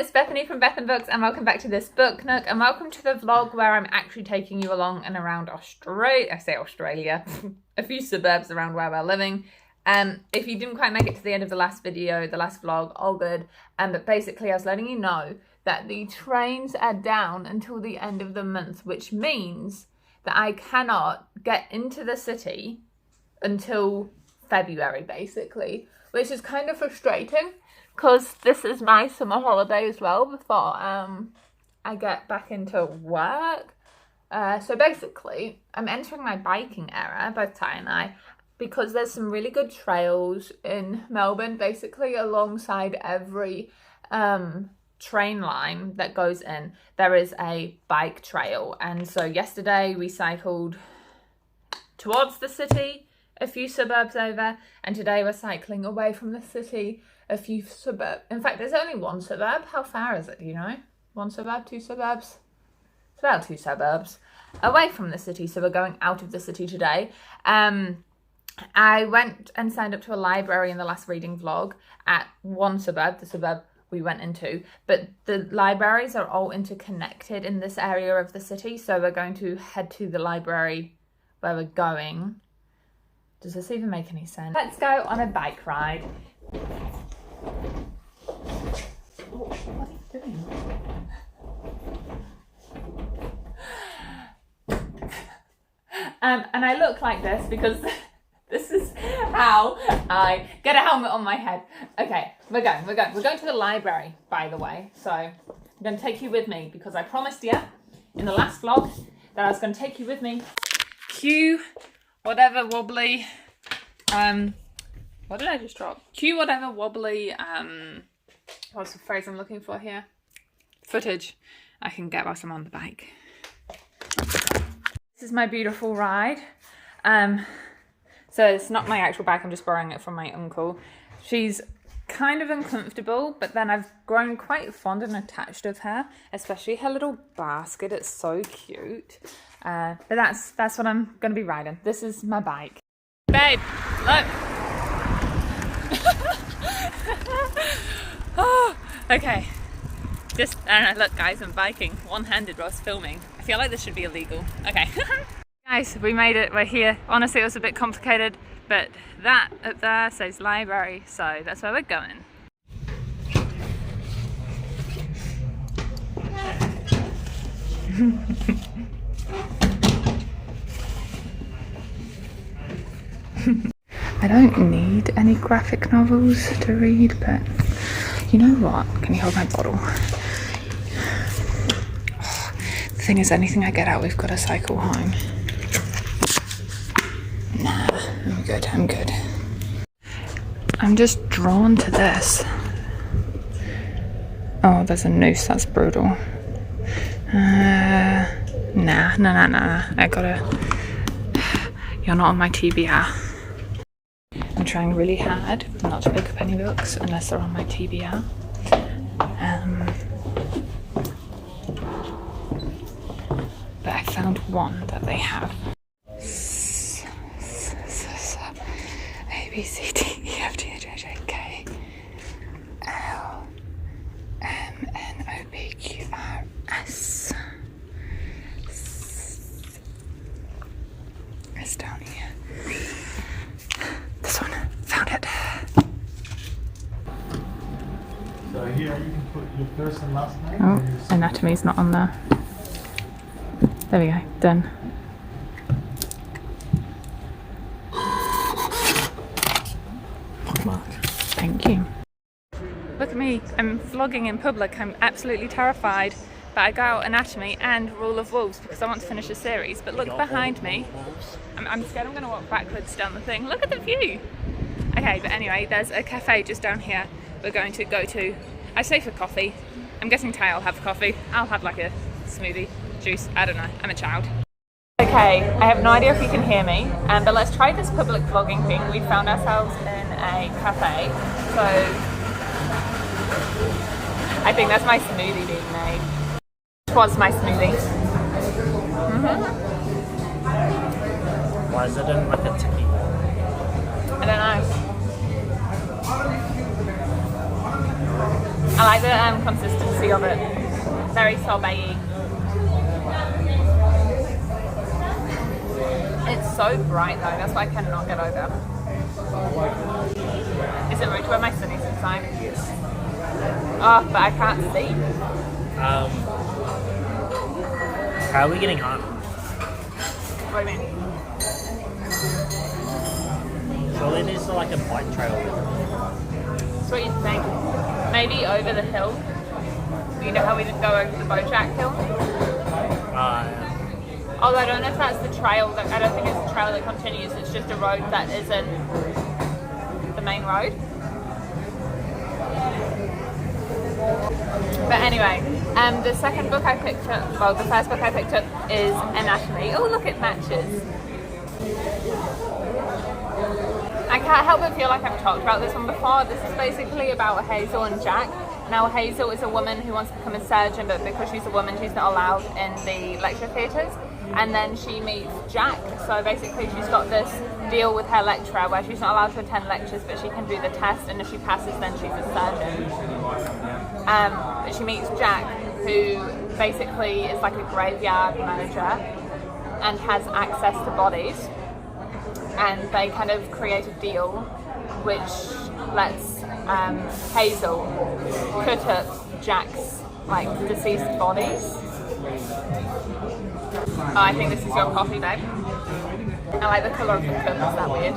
it's Bethany from Beth and Books, and welcome back to this book nook, and welcome to the vlog where I'm actually taking you along and around Australia. I say Australia, a few suburbs around where we're living. If you didn't quite make it to the end of the last video, the last vlog, all good. But basically I was letting you know that the trains are down until the end of the month, which means that I cannot get into the city until February, basically, which is kind of frustrating because this is my summer holiday as well before I get back into work. So basically, I'm entering my biking era, both Ty and I, because there's some really good trails in Melbourne. Basically, alongside every train line that goes in, there is a bike trail. And so yesterday we cycled towards the city, a few suburbs over, and today we're cycling away from the city, a few suburbs. In fact, there's only one suburb. How far is it, do you know? One suburb, two suburbs? It's about two suburbs away from the city, so we're going out of the city today. I went and signed up to a library in the last reading vlog at one suburb, the suburb we went into, but the libraries are all interconnected in this area of the city, so we're going to head to the library where we're going. Does this even make any sense? Let's go on a bike ride. What are you doing? And I look like this because this is how I get a helmet on my head. Okay, we're going to the library, by the way. So I'm going to take you with me because I promised you in the last vlog that I was going to take you with me. Cue whatever wobbly, what did I just drop? Cue whatever wobbly, what's the phrase I'm looking for here? Footage I can get whilst I'm on the bike. This is my beautiful ride. So it's not my actual bike, I'm just borrowing it from my uncle. She's kind of uncomfortable, but then I've grown quite fond and attached of her, especially her little basket. It's so cute. But that's what I'm going to be riding. This is my bike. Babe, look. Oh, okay. Just, I don't know, look guys, I'm biking one-handed whilst filming. I feel like this should be illegal. Okay. Guys, we made it, we're here. Honestly, it was a bit complicated, but that up there says library, so that's where we're going. I don't need any graphic novels to read, but you know what? Can you hold my bottle? Oh, the thing is, anything I get out, we've got to cycle home. Nah, I'm good. I'm just drawn to this. Oh, there's a noose, that's brutal. Nah. I gotta... You're not on my TBR. I'm trying really hard not to pick up any books unless they're on my TBR. But I found one that they have. A, B, C, D, E, F, G, H, I, J, K, L, M, N, O, P, Q, R, S. It's down here. This one, found it. So here you can put your first and last name. Oh, anatomy's not on there. There we go, done. Thank you. Look at me, I'm vlogging in public, I'm absolutely terrified. But I got out anatomy and rule of wolves because I want to finish a series. But look behind me. I'm scared I'm going to walk backwards down the thing. Look at the view. Okay, but anyway, there's a cafe just down here we're going to go to. I say for coffee. I'm guessing Ty will have coffee. I'll have like a smoothie, juice, I don't know. I'm a child. Okay, I have no idea if you can hear me, but let's try this public vlogging thing. We found ourselves in a cafe, so I think that's my smoothie being made. This was my smoothie. Why is it in like a ticky? I don't know. I like the consistency. body of it. Very sorbet-y. It's so bright though, that's what I cannot get over. Is it rude to wear my sunnies inside? Yes. Oh, but I can't see. How are we getting home? What do you mean? Surely there's like a bike trail. So what you think? Maybe over the hill. You know how we didn't go over the Bojack Hill? Although I don't know if that's the trail. I don't think it's a trail that continues. It's just a road that isn't the main road. But anyway, the second book I picked up, well, the first book I picked up is Anatomy. Oh, look, it matches. I can't help but feel like I've talked about this one before. This is basically about Hazel and Jack. Now, Hazel is a woman who wants to become a surgeon, but because she's a woman, she's not allowed in the lecture theatres. And then she meets Jack. So basically, she's got this deal with her lecturer where she's not allowed to attend lectures, but she can do the test, and if she passes, then she's a surgeon. But she meets Jack, who basically is like a graveyard manager and has access to bodies. And they kind of create a deal which lets Hazel cut up Jack's like deceased bodies. Oh, I think this is your coffee, babe. I like the colour of the cup, is that weird?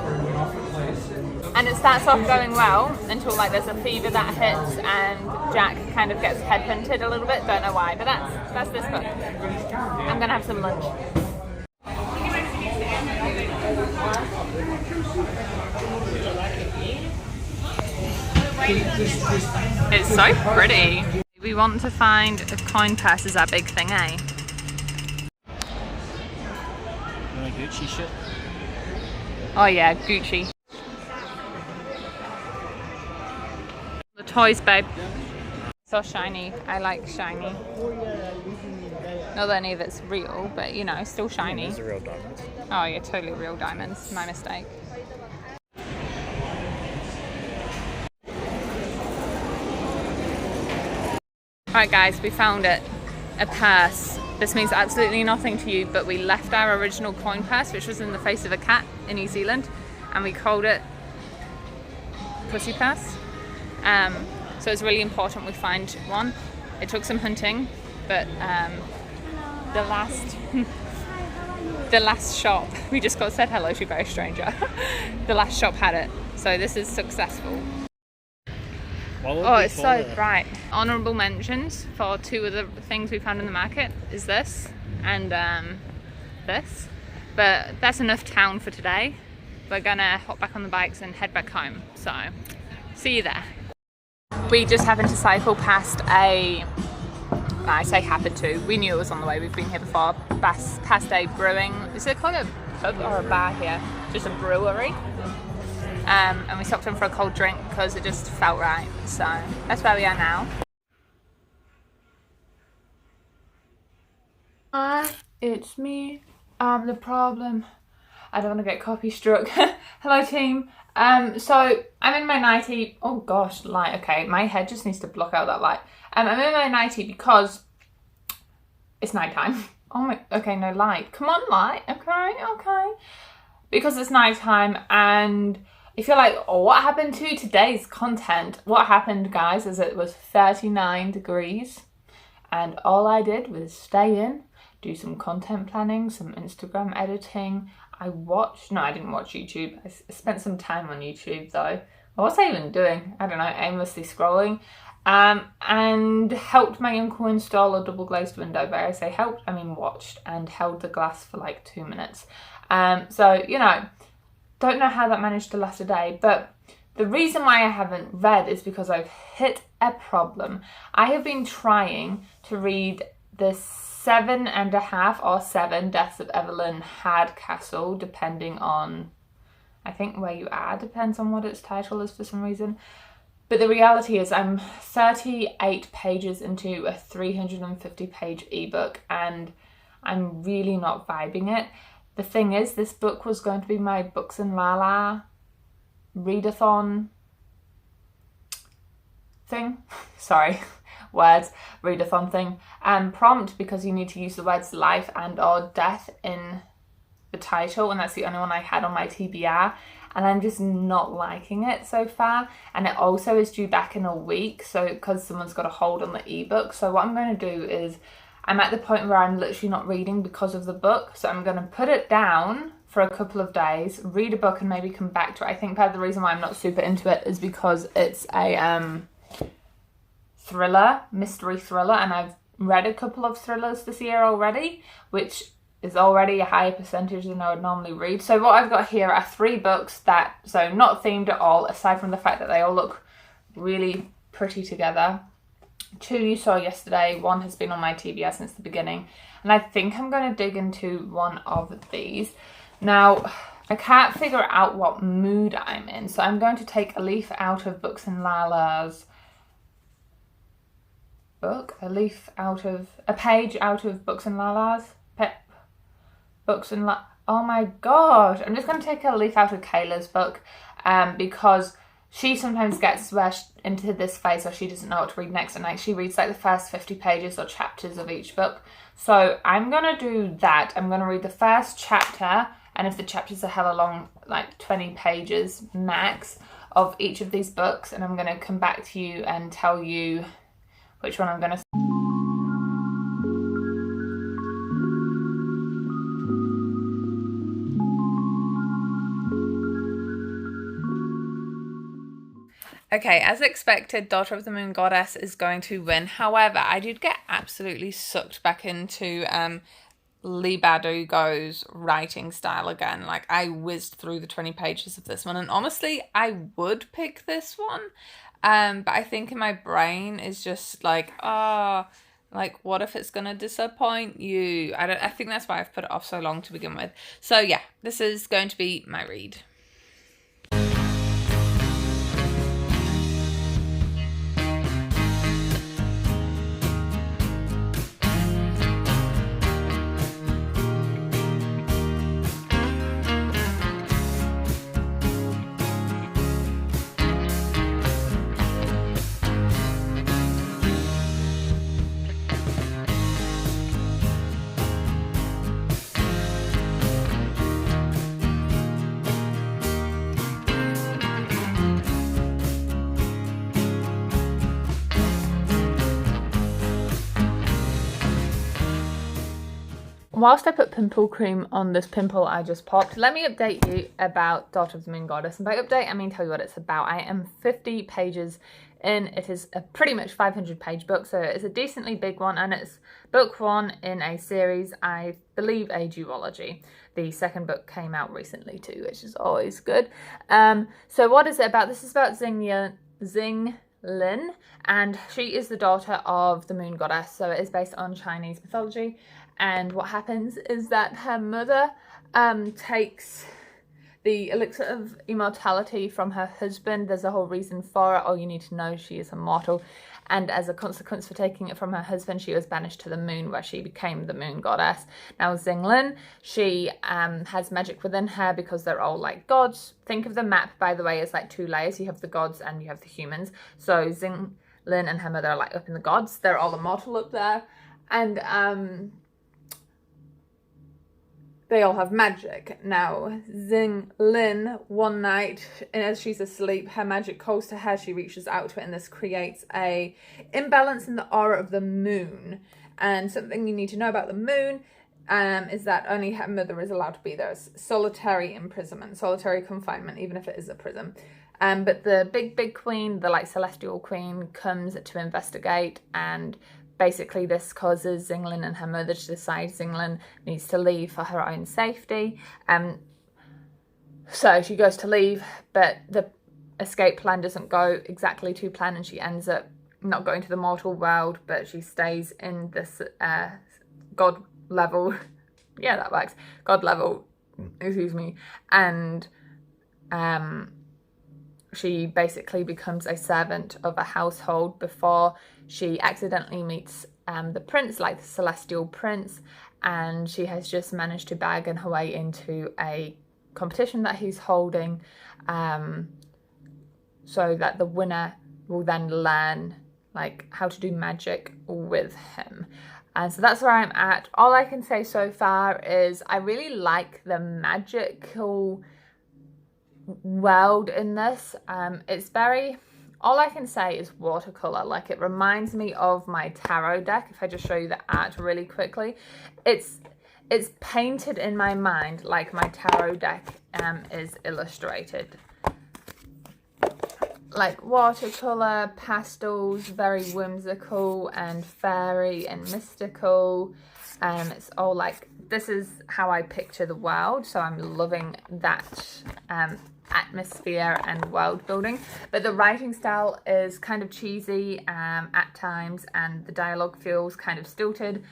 And it starts off going well until like there's a fever that hits and Jack kind of gets headhunted a little bit, don't know why, but that's this book. I'm gonna have some lunch. It's so pretty. We want to find a coin purse is our big thing, eh? You want a Gucci shit? Oh yeah, Gucci. The toys, babe. So shiny. I like shiny. Not that any of it's real, but you know, still shiny. These are real diamonds. Oh yeah, totally real diamonds. My mistake. Alright guys, we found it. A purse. This means absolutely nothing to you, but we left our original coin purse, which was in the face of a cat in New Zealand, and we called it Pussy Purse. So it's really important we find one. It took some hunting, but the last shop, we just got said hello to a very stranger. The last shop had it, so this is successful. Oh, it's so bright. Honourable mentions for two of the things we found in the market is this and this. But that's enough town for today. We're gonna hop back on the bikes and head back home. So, see you there. We just happened to cycle past I say happened to, we knew it was on the way, we've been here before, past a brewing, is it called a pub or a bar here? Just a brewery. And we stopped in for a cold drink because it just felt right. So that's where we are now. Hi, it's me. I'm the problem. I don't want to get copy struck. Hello team. So I'm in my nightie. Oh gosh, light. Okay, my head just needs to block out that light. I'm in my nightie because it's nighttime. Oh my. Okay, no light. Come on, light. Okay. Because it's nighttime and if you're like, oh, what happened to today's content? What happened, guys, is it was 39 degrees and all I did was stay in, do some content planning, some Instagram editing. I didn't watch YouTube. I spent some time on YouTube though. What was I even doing? I don't know, aimlessly scrolling. And helped my uncle install a double glazed window. But I say helped, I mean watched and held the glass for like 2 minutes. So, you know, don't know how that managed to last a day, but the reason why I haven't read is because I've hit a problem. I have been trying to read the 7.5 or 7 Deaths of Evelyn Hardcastle, depending on, I think where you are, depends on what its title is for some reason. But the reality is I'm 38 pages into a 350-page ebook and I'm really not vibing it. The thing is, this book was going to be my Books and Lala readathon thing. Sorry, words readathon thing. Prompt, because you need to use the words life and or death in the title, and that's the only one I had on my TBR, and I'm just not liking it so far. And it also is due back in a week, so because someone's got a hold on the ebook. So what I'm going to do is, I'm at the point where I'm literally not reading because of the book, so I'm going to put it down for a couple of days, read a book, and maybe come back to it. I think part of the reason why I'm not super into it is because it's a thriller, mystery thriller, and I've read a couple of thrillers this year already, which is already a higher percentage than I would normally read. So what I've got here are 3 books that, so not themed at all, aside from the fact that they all look really pretty together. 2 you saw yesterday, 1 has been on my TBR since the beginning, and I think I'm going to dig into one of these. Now, I can't figure out what mood I'm in, so I'm going to take a leaf out of Books and Lala's book, a page out of Books and Lala's oh my god, I'm just going to take a leaf out of Kayla's book, because she sometimes gets into this phase where she doesn't know what to read next, and like she reads like the first 50 pages or chapters of each book. So I'm going to do that. I'm going to read the first chapter, and if the chapters are hella long, like 20 pages max of each of these books, and I'm going to come back to you and tell you which one I'm going to... Okay, as expected, Daughter of the Moon Goddess is going to win. However, I did get absolutely sucked back into Lee Bardugo's writing style again. Like, I whizzed through the 20 pages of this one, and honestly, I would pick this one. But I think in my brain is just like, like, what if it's going to disappoint you? I think that's why I've put it off so long to begin with. So yeah, this is going to be my read. Whilst I put pimple cream on this pimple I just popped, let me update you about Daughter of the Moon Goddess. And by update, I mean tell you what it's about. I am 50 pages in. It is a pretty much 500-page book, so it's a decently big one, and it's book 1 in a series, I believe, a duology. The second book came out recently too, which is always good. So what is it about? This is about Xing Lin, and she is the daughter of the Moon Goddess, so it is based on Chinese mythology. And what happens is that her mother takes the elixir of immortality from her husband. There's a whole reason for it. All you need to know, she is immortal. And as a consequence for taking it from her husband, she was banished to the moon, where she became the Moon Goddess. Now, Xinglin, she has magic within her because they're all like gods. Think of the map, by the way, as like 2 layers. You have the gods and you have the humans. So Xinglin and her mother are like up in the gods. They're all immortal up there. And they all have magic. Now, Xinglin, one night, as she's asleep, her magic calls to her. She reaches out to it, and this creates a imbalance in the aura of the moon. And something you need to know about the moon is that only her mother is allowed to be there. It's solitary imprisonment, solitary confinement, even if it is a prison. But the big queen, the like celestial queen, comes to investigate, and basically this causes Xinglin and her mother to decide Xinglin needs to leave for her own safety. So she goes to leave, but the escape plan doesn't go exactly to plan, and she ends up not going to the mortal world, but she stays in this god level, yeah, that works, god level, excuse me, and she basically becomes a servant of a household before she accidentally meets the prince, like the celestial prince, and she has just managed to bargain her way into a competition that he's holding, so that the winner will then learn like how to do magic with him. And so that's where I'm at. All I can say so far is I really like the magical world in this. It's very, all I can say is watercolor. Like, it reminds me of my tarot deck. If I just show you the art really quickly, it's painted in my mind like my tarot deck is illustrated. Like watercolor, pastels, very whimsical and fairy and mystical. It's all like, this is how I picture the world, so I'm loving that atmosphere and world building. But the writing style is kind of cheesy at times, and the dialogue feels kind of stilted,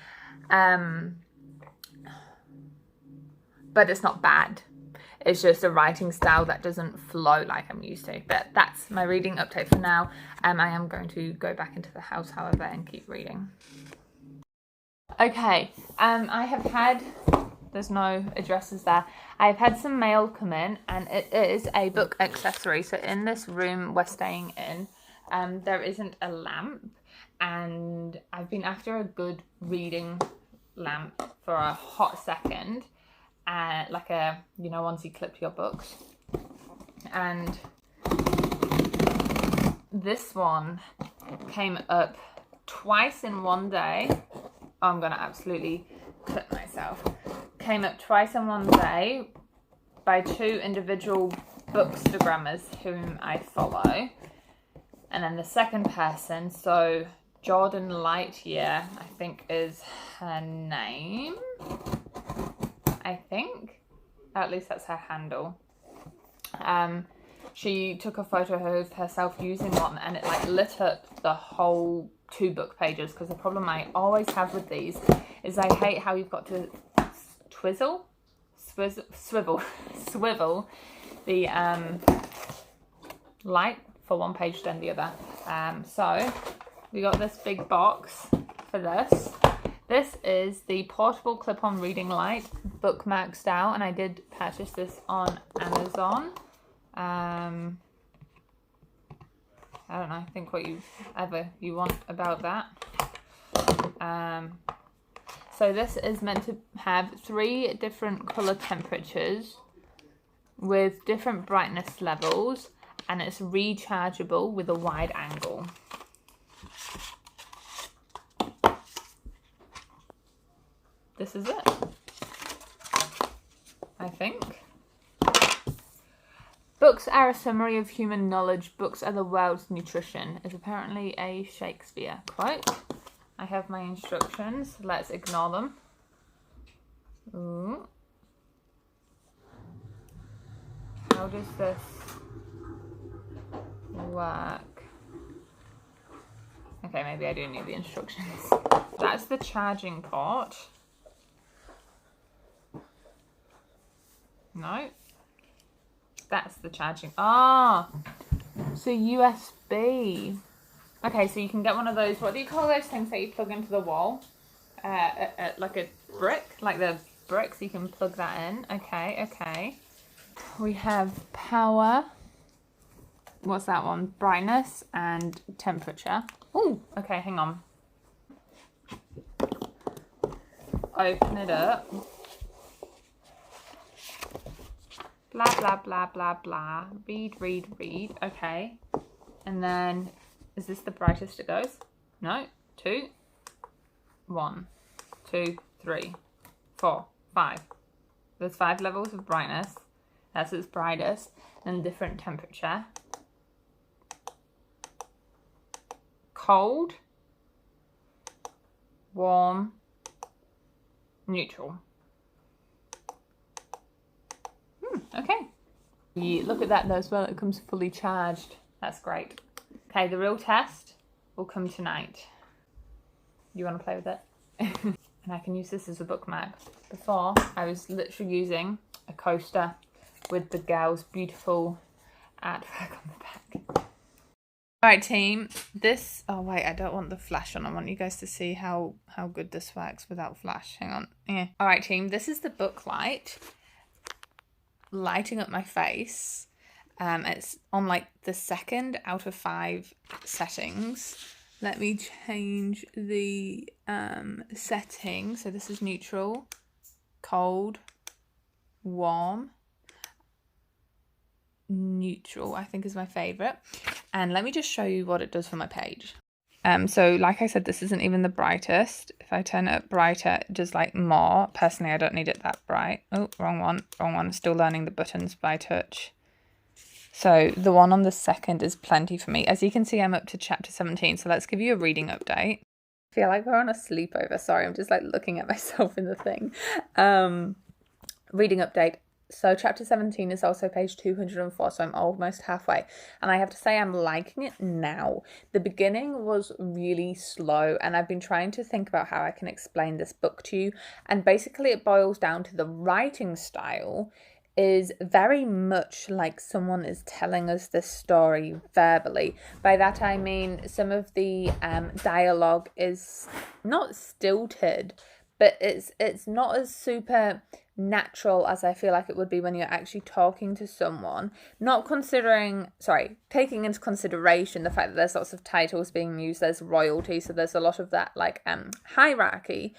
but it's not bad. It's just a writing style that doesn't flow like I'm used to. But that's my reading update for now. I am going to go back into the house, however, and keep reading. Okay, I have had, there's no addresses there. I've had some mail come in, and it is a book accessory. So in this room we're staying in, there isn't a lamp, and I've been after a good reading lamp for a hot second. Like a, you know, once you clip your books, and this one came up twice in one day. Oh, I'm gonna absolutely clip myself. Came up twice in one day by 2 individual bookstagrammers whom I follow, and then the second person, so Jordan Lightyear, I think is her name. I think, at least that's her handle. She took a photo of herself using one, and it like lit up the whole 2 book pages. Because the problem I always have with these is I hate how you've got to swivel the light for one page then the other. So we got this big box for this. This is the portable clip-on reading light, bookmark style, and I did purchase this on Amazon. I don't know, think what you want about that. So this is meant to have 3 different colour temperatures with different brightness levels, and it's rechargeable with a wide angle. This is it, I think. Books are a summary of human knowledge. Books are the world's nutrition, is apparently a Shakespeare quote. I have my instructions. Let's ignore them. Ooh. How does this work? Okay, maybe I do need the instructions. That's the charging port. No, that's the charging. Ah, so USB. Okay, so you can get one of those. What do you call those things that you plug into the wall? Like a brick, like the bricks. You can plug that in. Okay, okay. We have power. What's that one? Brightness and temperature. Oh, okay. Hang on. Open it up. Blah, blah, blah, blah, blah. Read, read, read. Okay. And then, is this the brightest it goes? No. 2. 1, 2, 3, 4, 5. There's 5 levels of brightness. That's its brightest. And different temperature. Cold. Warm. Neutral. Okay. You look at that though as well, it comes fully charged. That's great. Okay, the real test will come tonight. You want to play with it? And I can use this as a bookmark. Before, I was literally using a coaster with the girl's beautiful artwork on the back. Alright team, this, oh wait, I don't want the flash on. I want you guys to see how good this works without flash. Hang on. Yeah. Alright team, this is the book light. Lighting up my face. It's on like the 2nd out of 5 settings. Let me change the setting. So this is neutral, cold, warm, neutral, I think is my favorite. And let me just show you what it does for my page. So like I said, this isn't even the brightest. If I turn it up brighter, it does like more. Personally, I don't need it that bright. Oh, wrong one. Still learning the buttons by touch. So the one on the second is plenty for me. As you can see, I'm up to chapter 17. So let's give you a reading update. I feel like we're on a sleepover. Sorry, I'm just like looking at myself in the thing. Reading update. So chapter 17 is also page 204, so I'm almost halfway. And I have to say I'm liking it now. The beginning was really slow, and I've been trying to think about how I can explain this book to you. And basically it boils down to the writing style is very much like someone is telling us this story verbally. By that I mean some of the dialogue is not stilted, but it's not as super natural as I feel like it would be when you're actually talking to someone. Taking into consideration the fact that there's lots of titles being used, there's royalty, so there's a lot of that like hierarchy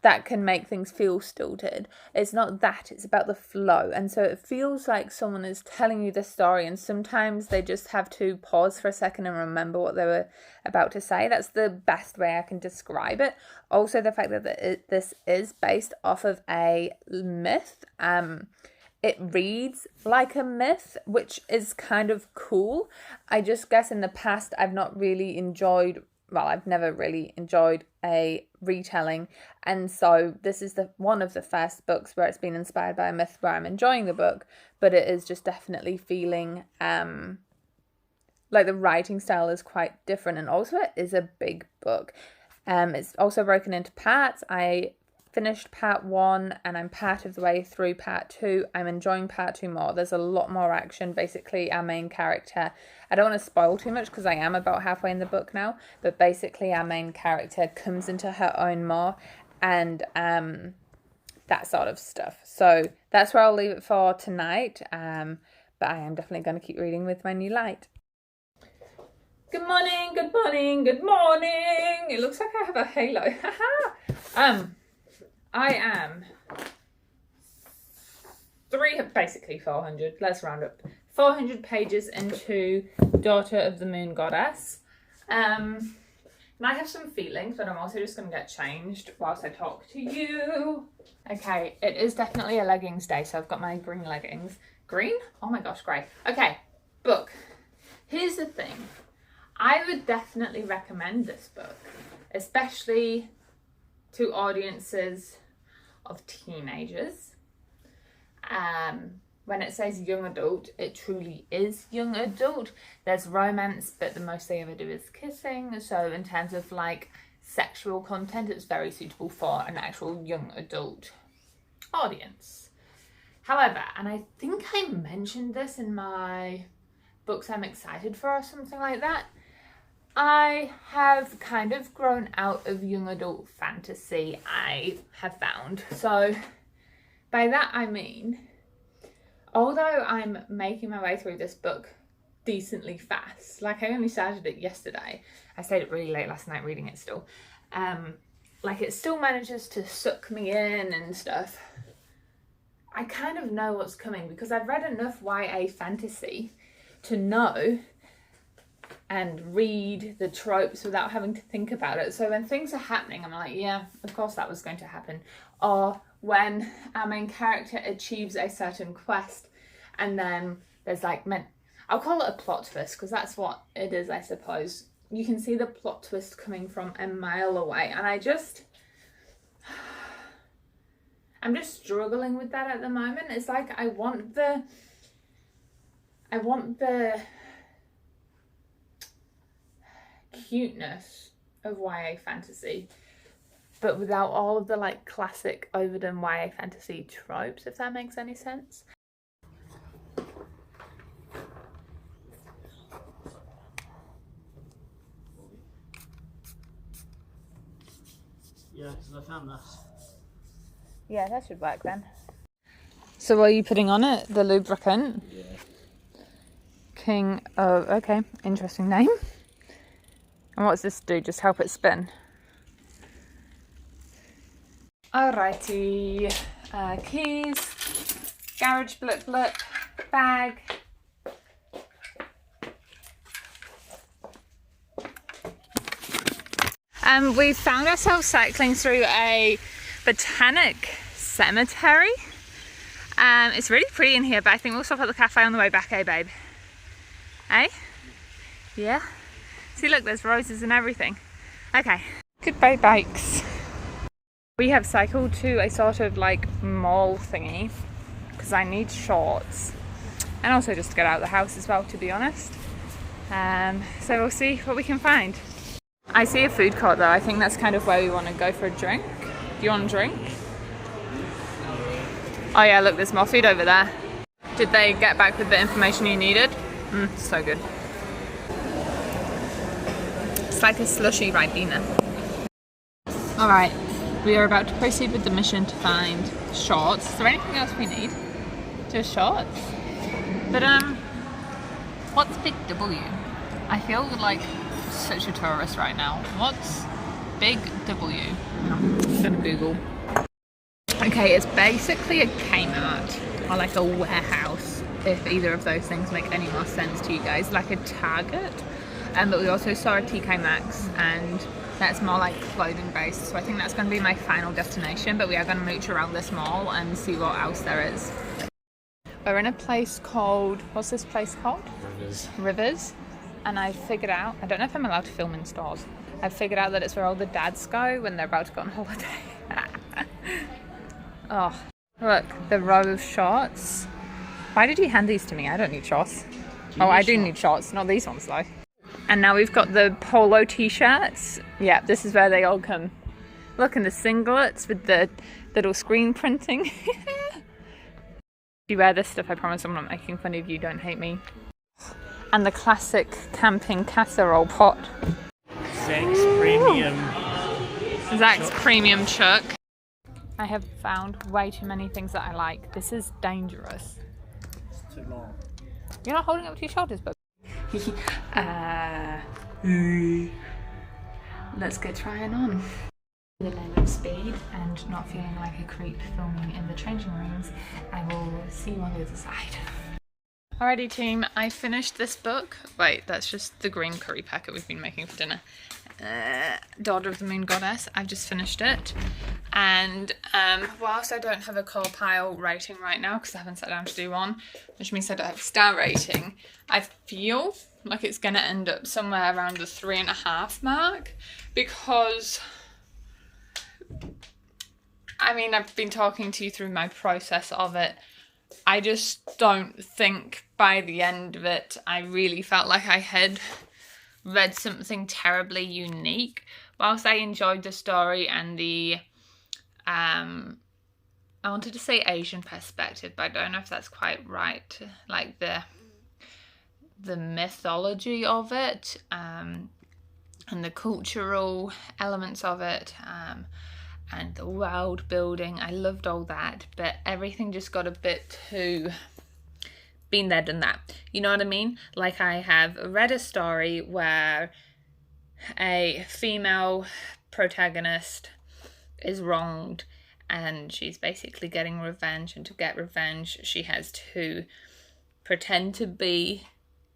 that can make things feel stilted. It's not that, it's about the flow. And so it feels like someone is telling you the story, and sometimes they just have to pause for a second and remember what they were about to say. That's the best way I can describe it. Also, the fact that this is based off of a myth. It reads like a myth, which is kind of cool. I just guess in the past I've never really enjoyed a retelling, and so this is one of the first books where it's been inspired by a myth where I'm enjoying the book, but it is just definitely feeling like the writing style is quite different, and also it is a big book. It's also broken into parts. I finished part 1 and I'm part of the way through part 2. I'm enjoying part 2 more. There's a lot more action. Basically, our main character, I don't want to spoil too much because I am about halfway in the book now, but basically our main character comes into her own more, and that sort of stuff. So that's where I'll leave it for tonight, but I am definitely going to keep reading with my new light. Good morning, good morning, good morning. It looks like I have a halo. I am basically 400, let's round up, 400 pages into Daughter of the Moon Goddess. And I have some feelings, but I'm also just going to get changed whilst I talk to you. Okay, it is definitely a leggings day, so I've got my green leggings. Green? Oh my gosh, grey. Okay, book. Here's the thing. I would definitely recommend this book, especially to audiences of teenagers. When it says young adult, it truly is young adult. There's romance, but the most they ever do is kissing. So in terms of like sexual content, it's very suitable for an actual young adult audience. However, and I think I mentioned this in my books I'm excited for or something like that, I have kind of grown out of young adult fantasy, I have found. So by that I mean, although I'm making my way through this book decently fast, like I only started it yesterday, I stayed up really late last night reading it still, like it still manages to suck me in and stuff. I kind of know what's coming because I've read enough YA fantasy to know and read the tropes without having to think about it. So when things are happening, I'm like, yeah, of course that was going to happen. Or when our main character achieves a certain quest and then there's like, I'll call it a plot twist because that's what it is, I suppose. You can see the plot twist coming from a mile away, and I'm just struggling with that at the moment. It's like I want the cuteness of YA fantasy, but without all of the like classic overdone YA fantasy tropes, if that makes any sense. Yeah, because I found this. Yeah, that should work then. So what are you putting on it? The lubricant? Yeah. King of, okay, interesting name. And what's this do? Just help it spin? Alrighty. Keys. Garage blip blip. Bag. We found ourselves cycling through a botanic cemetery. It's really pretty in here, but I think we'll stop at the cafe on the way back, eh babe? Eh? Yeah? See, look, there's roses and everything. Okay. Goodbye bikes. We have cycled to a sort of like mall thingy because I need shorts and also just to get out of the house as well, to be honest. So we'll see what we can find. I see a food court though. I think that's kind of where we want to go for a drink. Do you want a drink? Oh yeah, look, there's more food over there. Did they get back with the information you needed? So good. It's like a slushy Ribena. Alright, we are about to proceed with the mission to find shorts. Is there anything else we need? Just shorts? But what's Big W? I feel like such a tourist right now. What's Big W? I'm gonna Google. Okay, it's basically a Kmart or like a warehouse, if either of those things make any more sense to you guys, like a Target. But we also saw a TK Maxx, and that's more like clothing based, so I think that's going to be my final destination, but we are going to mooch around this mall and see what else there is. We're in a place called, what's this place called? Rivers. And I figured out, I don't know if I'm allowed to film in stores, I've figured out that it's where all the dads go when they're about to go on holiday. Oh, look, the row of shorts. Why did you hand these to me? I don't need shorts. Oh, I do need shorts, not these ones though. And now we've got the polo t-shirts. Yeah, this is where they all come. Look, and the singlets with the little screen printing. If you wear this stuff, I promise I'm not making fun of you, don't hate me. And the classic camping casserole pot. Zach's premium. Zach's premium chuck. I have found way too many things that I like. This is dangerous. It's too long. You're not holding up to your shoulders, but let's get trying on. The name of speed and not feeling like a creep filming in the changing rooms, I will see you on the other side. Alrighty team, I finished this book. Wait, that's just the green curry packet we've been making for dinner. Daughter of the Moon Goddess. I've just finished it. And whilst I don't have a core pile rating right now, because I haven't sat down to do one, which means I don't have a star rating, I feel like it's going to end up somewhere around the 3.5 mark, because I mean, I've been talking to you through my process of it. I just don't think by the end of it I really felt like I had read something terribly unique. Whilst I enjoyed the story and the I wanted to say Asian perspective, but I don't know if that's quite right, like the mythology of it, and the cultural elements of it, and the world building. I loved all that, but everything just got a bit too been there, done that. You know what I mean? Like, I have read a story where a female protagonist is wronged and she's basically getting revenge, and to get revenge she has to pretend to be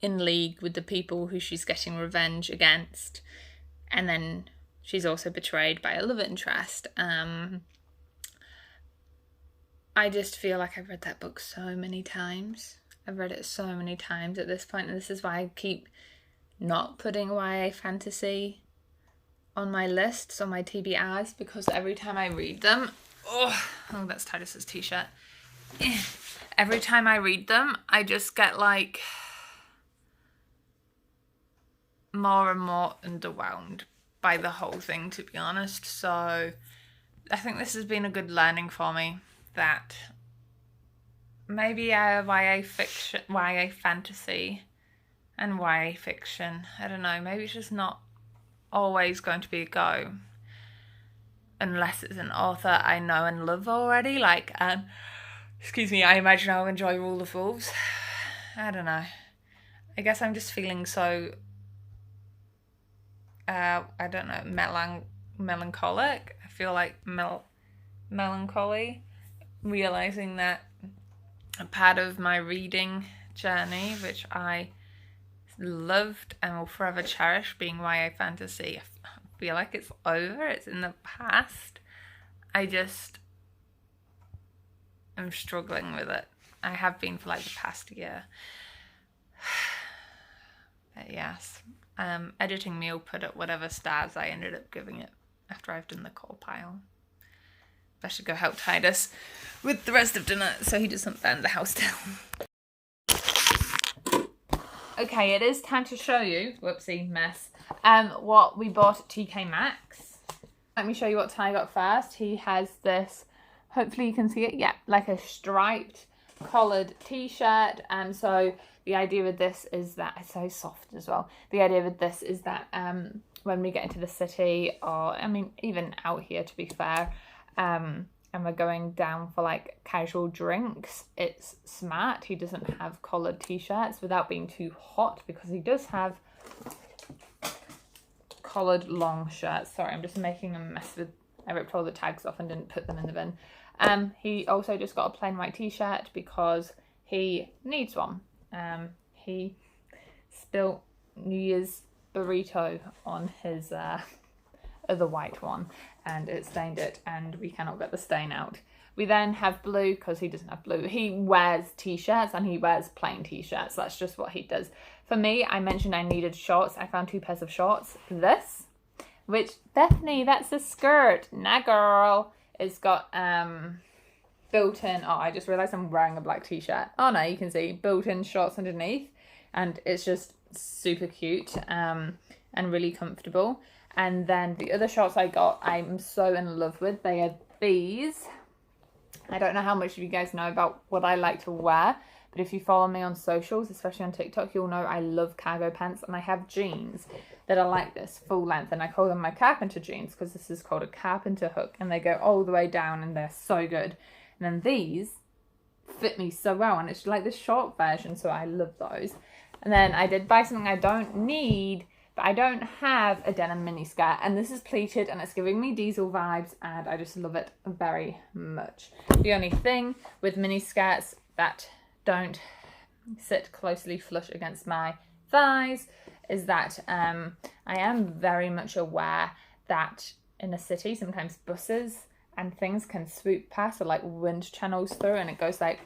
in league with the people who she's getting revenge against, and then she's also betrayed by a love interest. I just feel like I've read that book so many times. I've read it so many times at this point, and this is why I keep not putting YA fantasy on my lists, on my TBRs, because every time I read them, oh that's Titus's t-shirt. Every time I read them, I just get like more and more underwhelmed by the whole thing, to be honest. So I think this has been a good learning for me, that maybe YA fiction, YA fantasy and YA fiction, I don't know, maybe it's just not always going to be a go unless it's an author I know and love already. Like, excuse me, I imagine I'll enjoy Rule of Wolves. I don't know. I guess I'm just feeling so I don't know, melancholic. I feel like melancholy, realizing that a part of my reading journey, which I loved and will forever cherish, being YA fantasy, I feel like it's over, it's in the past. I just am struggling with it. I have been for like the past year. But yes, editing me will put at whatever stars I ended up giving it after I've done the coal pile. I should go help Titus with the rest of dinner so he doesn't burn the house down. Okay, it is time to show you, whoopsie mess, what we bought at TK Maxx. Let me show you what Ty got first. He has this, hopefully you can see it, yeah, like a striped collared t-shirt. So the idea with this is that, it's so soft as well. The idea with this is that when we get into the city, or I mean even out here to be fair, and we're going down for like casual drinks, it's smart. He doesn't have collared t-shirts without being too hot, because he does have collared long shirts. Sorry, I'm just making a mess with, I ripped all the tags off and didn't put them in the bin. He also just got a plain white t-shirt because he needs one. He spilt New Year's burrito on his other white one, and it stained it, and we cannot get the stain out. We then have blue because he doesn't have blue. He wears t-shirts and he wears plain t-shirts. That's just what he does. For me, I mentioned I needed shorts. I found 2 pairs of shorts. This, which, Bethany, that's a skirt. Nah, girl. It's got built-in, oh, I just realised I'm wearing a black t-shirt. Oh no, you can see built-in shorts underneath, and it's just super cute and really comfortable. And then the other shorts I got, I'm so in love with. They are these. I don't know how much of you guys know about what I like to wear, but if you follow me on socials, especially on TikTok, you'll know I love cargo pants, and I have jeans that are like this, full length, and I call them my carpenter jeans because this is called a carpenter hook, and they go all the way down, and they're so good. And then these fit me so well, and it's like the short version, so I love those. And then I did buy something I don't need, but I don't have a denim mini skirt, and this is pleated, and it's giving me diesel vibes, and I just love it very much. The only thing with mini skirts that don't sit closely flush against my thighs is that I am very much aware that in a city, sometimes buses and things can swoop past, or like wind channels through, and it goes like,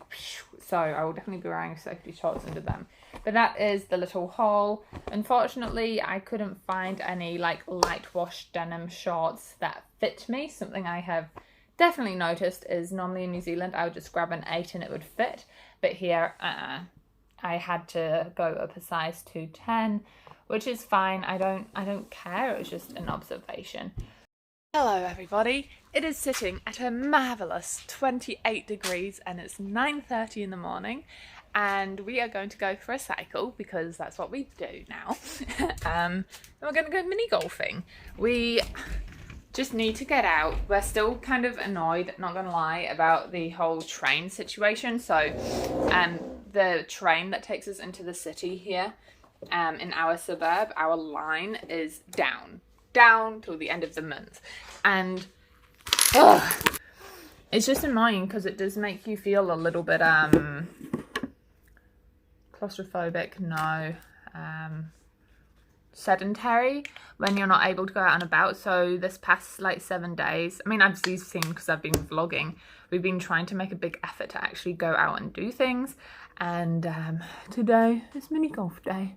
so I will definitely be wearing safety shorts under them. But that is the little haul. Unfortunately, I couldn't find any like light wash denim shorts that fit me. Something I have definitely noticed is normally in New Zealand I would just grab an 8 and it would fit, but here I had to go up a size to 10, which is fine. I don't care. It was just an observation. Hello everybody, it is sitting at a marvellous 28 degrees and it's 9:30 in the morning, and we are going to go for a cycle because that's what we do now. And we're going to go mini golfing. We just need to get out. We're still kind of annoyed, not gonna lie, about the whole train situation. So the train that takes us into the city here in our suburb, our line is down till the end of the month, and it's just annoying because it does make you feel a little bit claustrophobic, sedentary when you're not able to go out and about. So this past like 7 days, I mean, I've seen because I've been vlogging, we've been trying to make a big effort to actually go out and do things, and today is mini golf day.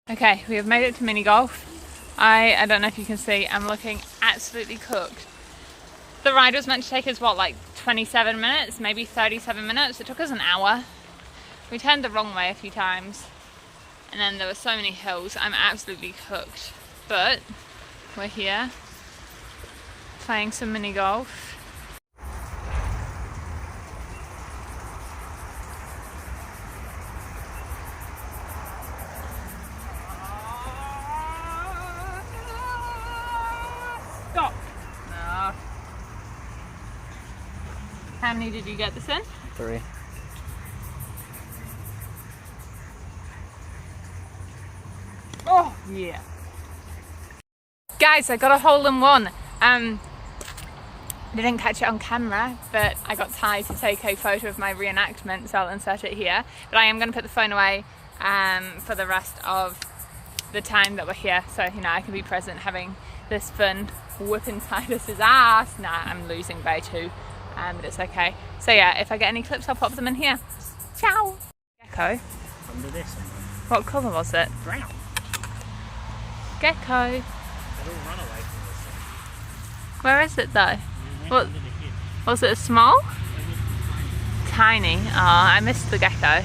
Okay, we have made it to mini golf. I don't know if you can see, I'm looking absolutely cooked. The ride was meant to take us, what, like 27 minutes, maybe 37 minutes. It took us an hour. We turned the wrong way a few times, and then there were so many hills. I'm absolutely cooked, but we're here playing some mini golf. How many did you get this in? 3. Oh, yeah. Guys, I got a hole in one. Didn't catch it on camera, but I got Ty to take a photo of my reenactment, so I'll insert it here. But I am going to put the phone away for the rest of the time that we're here, so you know I can be present having this fun whipping Titus's ass. Nah, I'm losing by 2, but it's okay. So yeah, if I get any clips, I'll pop them in here. Ciao. Gecko. Under this one. What colour was it? Brown. Gecko. They don't run away from this thing. Where is it though? They What? went under the kid. Was it a small? They went Tiny. Oh, I missed the gecko.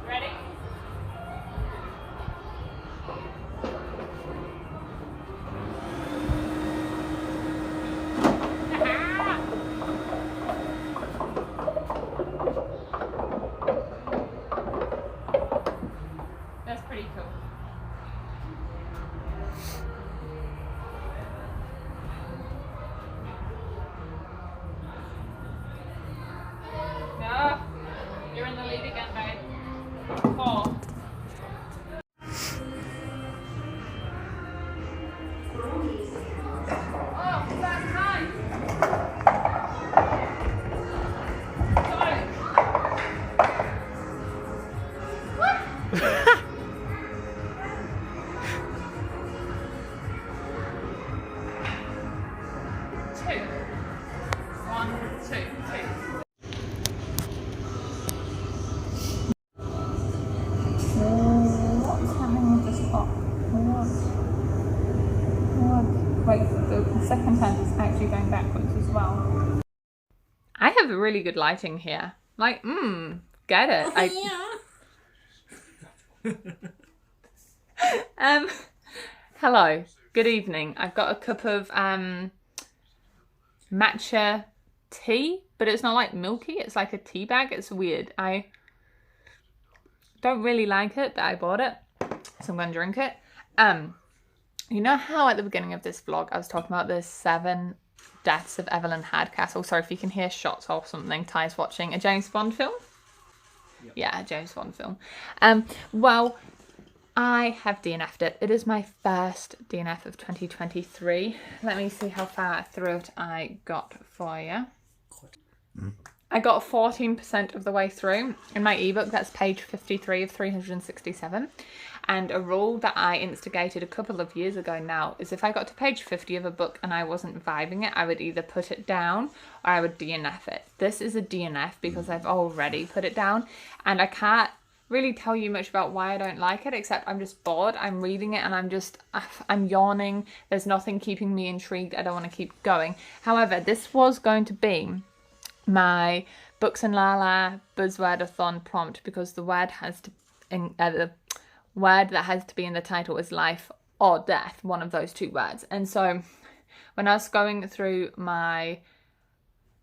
Ready? That's pretty cool. No, you're in the lead again, babe. 4. Oh, that's time. Two. 1, 2, 2. What's happening with this clock? Wait, the second hand is actually going backwards as well. I have really good lighting here. Like, get it. Hello, good evening. I've got a cup of matcha tea, but it's not like milky, it's like a tea bag. It's weird. I don't really like it, but I bought it, so I'm gonna drink it. You know how at the beginning of this vlog I was talking about the 7 deaths of Evelyn Hardcastle? Sorry if you can hear shots or something. Ty's watching a James Bond film. Yep. Yeah, a James Bond film. Well, I have DNF'd it. It is my first DNF of 2023. Let me see how far through it I got for you. I got 14% of the way through. In my ebook, that's page 53 of 367. And a rule that I instigated a couple of years ago now is if I got to page 50 of a book and I wasn't vibing it, I would either put it down or I would DNF it. This is a DNF because I've already put it down, and I can't really tell you much about why I don't like it, except I'm just bored. I'm reading it and I'm yawning. There's nothing keeping me intrigued. I don't want to keep going. However, this was going to be my Books and Lala Buzzwordathon prompt because the word has to the word that has to be in the title is life or death, one of those 2 words. And so when I was going through my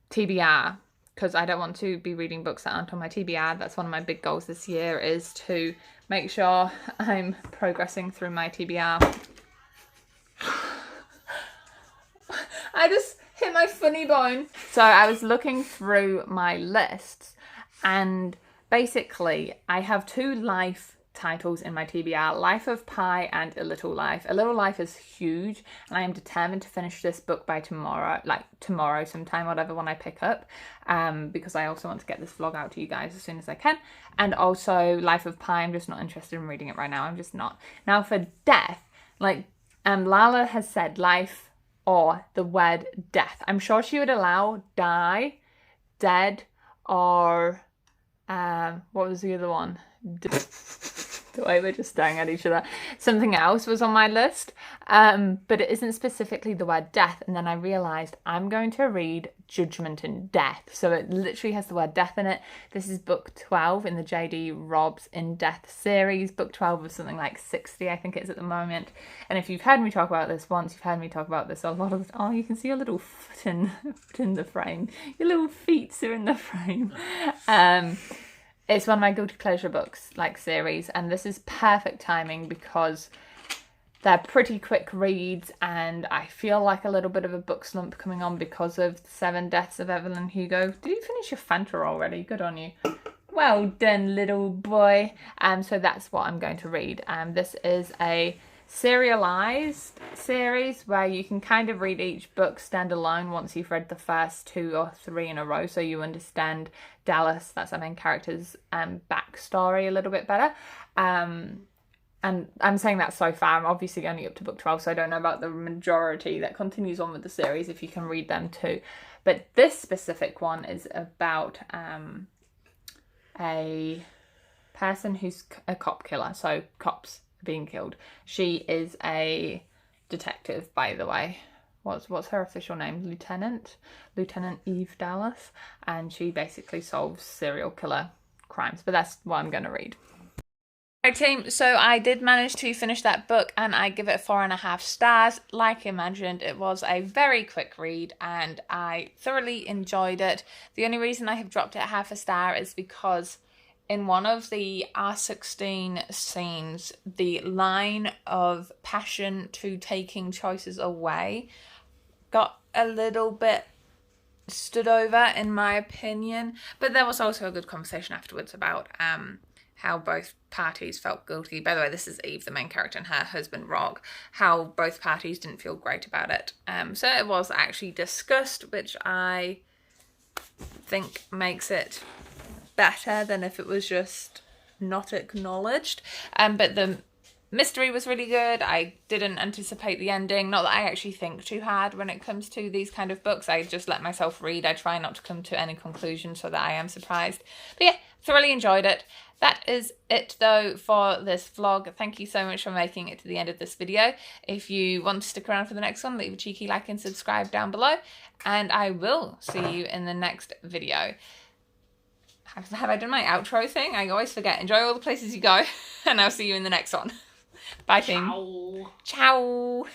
TBR, because I don't want to be reading books that aren't on my TBR, that's one of my big goals this year, is to make sure I'm progressing through my TBR. I just hit my funny bone. So I was looking through my lists, and basically I have 2 life titles in my TBR, Life of Pi and A Little Life. A Little Life is huge, and I am determined to finish this book by tomorrow, like tomorrow sometime, whatever one I pick up, because I also want to get this vlog out to you guys as soon as I can. And also Life of Pi, I'm just not interested in reading it right now. I'm just not. Now for death, like Lala has said life or the word death. I'm sure she would allow die, dead, or what was the other one? The way we're just staring at each other. Something else was on my list, but it isn't specifically the word death. And then I realised I'm going to read Judgment and Death. So it literally has the word death in it. This is book 12 in the J.D. Robb's In Death series. Book 12 of something like 60, I think it is at the moment. And if you've heard me talk about this once, you've heard me talk about this a lot of... Oh, you can see your little foot in the frame. Your little feet are in the frame. It's one of my guilty pleasure books, like series, and this is perfect timing because They're pretty quick reads, and I feel like a little bit of a book slump coming on because of the 7 Deaths of Evelyn Hugo. Did you finish your Fanta already? Good on you. Well done, little boy. So that's what I'm going to read. This is a serialized series where you can kind of read each book standalone once you've read the first 2 or 3 in a row, so you understand Dallas, that's our main character's backstory a little bit better. And I'm saying that so far. I'm obviously only up to book 12, so I don't know about the majority that continues on with the series, if you can read them too. But this specific one is about a person who's a cop killer, so cops being killed. She is a detective, by the way. What's her official name? Lieutenant Eve Dallas, and she basically solves serial killer crimes. But that's what I'm going to read. Right, team, so I did manage to finish that book, and I give it 4.5 stars. Like imagined, it was a very quick read and I thoroughly enjoyed it. The only reason I have dropped it 0.5 star is because in one of the R16 scenes, the line of passion to taking choices away got a little bit stood over, in my opinion. But there was also a good conversation afterwards about how both parties felt guilty. By the way, this is Eve, the main character, and her husband, Rog. How both parties didn't feel great about it. So it was actually discussed, which I think makes it better than if it was just not acknowledged. But the mystery was really good. I didn't anticipate the ending. Not that I actually think too hard when it comes to these kind of books. I just let myself read. I try not to come to any conclusion so that I am surprised. But yeah, thoroughly enjoyed it. That is it though for this vlog. Thank you so much for making it to the end of this video. If you want to stick around for the next one, leave a cheeky like and subscribe down below. And I will see you in the next video. Have I done my outro thing? I always forget. Enjoy all the places you go, and I'll see you in the next one. Bye, team. Ciao. Ciao.